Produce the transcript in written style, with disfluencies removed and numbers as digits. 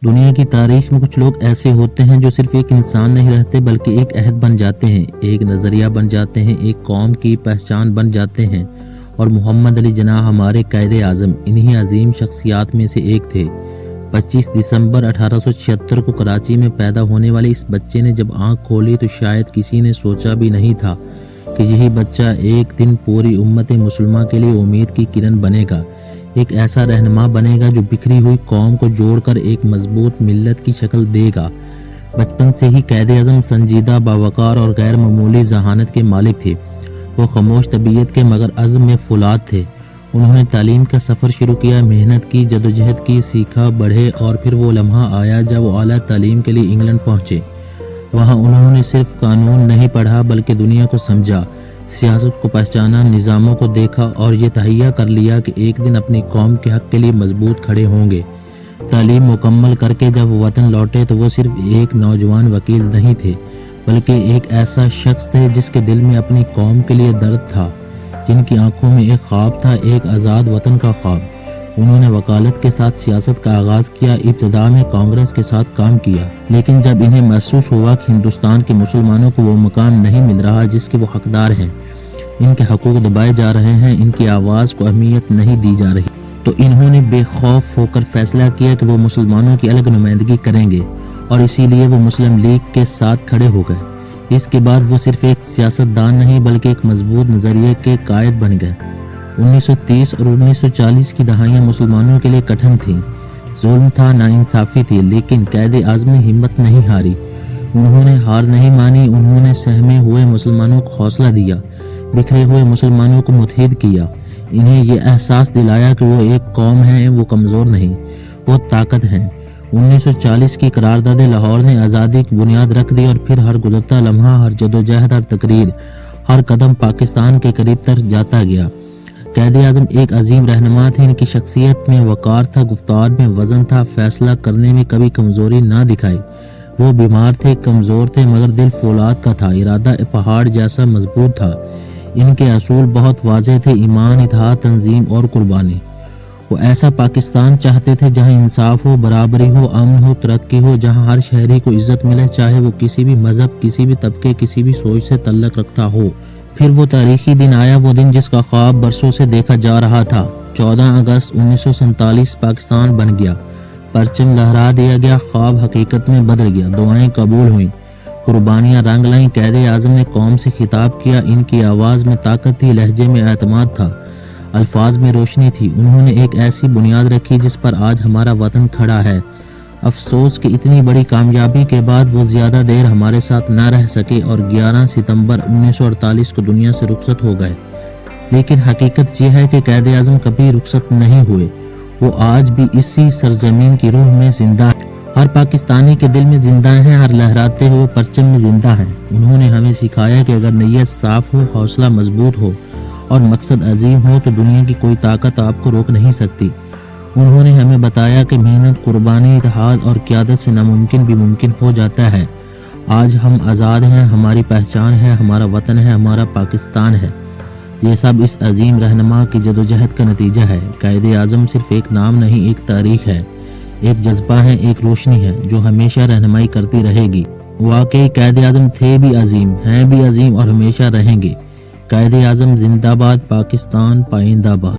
دنیا کی تاریخ میں کچھ لوگ ایسے ہوتے ہیں جو صرف ایک انسان نہیں رہتے بلکہ ایک عہد بن جاتے ہیں، ایک نظریہ بن جاتے ہیں، ایک قوم کی پہچان بن جاتے ہیں، اور محمد علی جناح ہمارے قائد اعظم انہی عظیم شخصیات میں سے ایک تھے۔ 25 دسمبر 1876 کو کراچی میں پیدا ہونے والے اس بچے نے جب آنکھ کھولی تو شاید کسی نے سوچا بھی نہیں تھا کہ یہی بچہ ایک دن پوری امت مسلمہ کے لیے امید کی کرن بنے گا، ایک ایسا رہنما بنے گا جو بکھری ہوئی قوم کو جوڑ کر ایک مضبوط ملت کی شکل دے گا۔ بچپن سے ہی قائد اعظم سنجیدہ، باوقار اور غیر معمولی ذہانت کے مالک تھے۔ وہ خاموش طبیعت کے مگر عزم میں فولاد تھے۔ انہوں نے تعلیم کا سفر شروع کیا، محنت کی، جدوجہد کی، سیکھا، بڑھے، اور پھر وہ لمحہ آیا جب وہ اعلیٰ تعلیم کے لیے انگلینڈ پہنچے۔ وہاں انہوں نے صرف قانون نہیں پڑھا بلکہ دنیا کو سمجھا، سیاست کو پہچانا، نظاموں کو دیکھا اور یہ تہیہ کر لیا کہ ایک دن اپنی قوم کے حق کے لیے مضبوط کھڑے ہوں گے۔ تعلیم مکمل کر کے جب وہ وطن لوٹے تو وہ صرف ایک نوجوان وکیل نہیں تھے بلکہ ایک ایسا شخص تھے جس کے دل میں اپنی قوم کے لیے درد تھا، جن کی آنکھوں میں ایک خواب تھا، ایک آزاد وطن کا خواب۔ انہوں نے وکالت کے ساتھ سیاست کا آغاز کیا، ابتدا میں کانگریس کے ساتھ کام کیا، لیکن جب انہیں محسوس ہوا کہ ہندوستان کے مسلمانوں کو وہ مقام نہیں مل رہا جس کے وہ حقدار ہیں، ان کے حقوق دبائے جا رہے ہیں، ان کی آواز کو اہمیت نہیں دی جا رہی، تو انہوں نے بے خوف ہو کر فیصلہ کیا کہ وہ مسلمانوں کی الگ نمائندگی کریں گے، اور اسی لیے وہ مسلم لیگ کے ساتھ کھڑے ہو گئے۔ اس کے بعد وہ صرف ایک سیاستدان نہیں بلکہ ایک مضبوط نظریے کے قائد بن گئے۔ 1930 اور 1940 کی دہائیاں مسلمانوں کے لیے کٹھن تھیں، ظلم تھا، ناانصافی تھی، لیکن قائد اعظم نے ہمت نہیں ہاری، انہوں نے ہار نہیں مانی، انہوں نے سہمے ہوئے مسلمانوں کو حوصلہ دیا، بکھرے ہوئے مسلمانوں کو متحد کیا، انہیں یہ احساس دلایا کہ وہ ایک قوم ہے، وہ کمزور نہیں، وہ طاقت ہے۔ 1940 کی قرارداد لاہور نے آزادی کی بنیاد رکھ دی، اور پھر ہر گزرتا لمحہ، ہر جدوجہد، ہر تقریر، ہر قدم پاکستان کے قریب تر جاتا گیا۔ قائد اعظم ایک عظیم رہنما تھے، ان کی شخصیت میں وقار تھا، گفتار میں وزن تھا، فیصلہ کرنے میں کبھی کمزوری نہ دکھائی۔ وہ بیمار تھے، کمزور تھے، مگر دل فولاد کا تھا، ارادہ پہاڑ جیسا مضبوط تھا۔ ان کے اصول بہت واضح تھے، ایمان، اتحاد، تنظیم اور قربانی۔ وہ ایسا پاکستان چاہتے تھے جہاں انصاف ہو، برابری ہو، امن ہو، ترقی ہو، جہاں ہر شہری کو عزت ملے، چاہے وہ کسی بھی مذہب، کسی بھی طبقے، کسی بھی سوچ سے تعلق رکھتا ہو۔ پھر وہ تاریخی دن آیا، وہ دن جس کا خواب برسوں سے دیکھا جا رہا تھا۔ 14 اگست 1947 پاکستان بن گیا، پرچم لہرا دیا گیا، خواب حقیقت میں بدل گیا، دعائیں قبول ہوئیں، قربانیاں رنگ لائیں۔ قائد اعظم نے قوم سے خطاب کیا، ان کی آواز میں طاقت تھی، لہجے میں اعتماد تھا، الفاظ میں روشنی تھی۔ انہوں نے ایک ایسی بنیاد رکھی جس پر آج ہمارا وطن کھڑا ہے۔ افسوس کہ اتنی بڑی کامیابی کے بعد وہ زیادہ دیر ہمارے ساتھ نہ رہ سکے اور 11 ستمبر 1948 کو دنیا سے رخصت ہو گئے، لیکن حقیقت یہ ہے کہ قائد اعظم کبھی رخصت نہیں ہوئے، وہ آج بھی اسی سرزمین کی روح میں زندہ ہے، ہر پاکستانی کے دل میں زندہ ہیں، ہر لہراتے ہوئے پرچم میں زندہ ہیں۔ انہوں نے ہمیں سکھایا کہ اگر نیت صاف ہو، حوصلہ مضبوط ہو اور مقصد عظیم ہو تو دنیا کی کوئی طاقت آپ کو روک نہیں سکتی۔ انہوں نے ہمیں بتایا کہ محنت، قربانی، اتحاد اور قیادت سے ناممکن بھی ممکن ہو جاتا ہے۔ آج ہم آزاد ہیں، ہماری پہچان ہے، ہمارا وطن ہے، ہمارا پاکستان ہے۔ یہ سب اس عظیم رہنما کی جدوجہد کا نتیجہ ہے۔ قائد اعظم صرف ایک نام نہیں، ایک تاریخ ہے، ایک جذبہ ہے، ایک روشنی ہے جو ہمیشہ رہنمائی کرتی رہے گی۔ واقعی قائد اعظم تھے بھی عظیم، ہیں بھی عظیم اور ہمیشہ رہیں گے۔ قائد اعظم زندہ باد، پاکستان پائندہ باد۔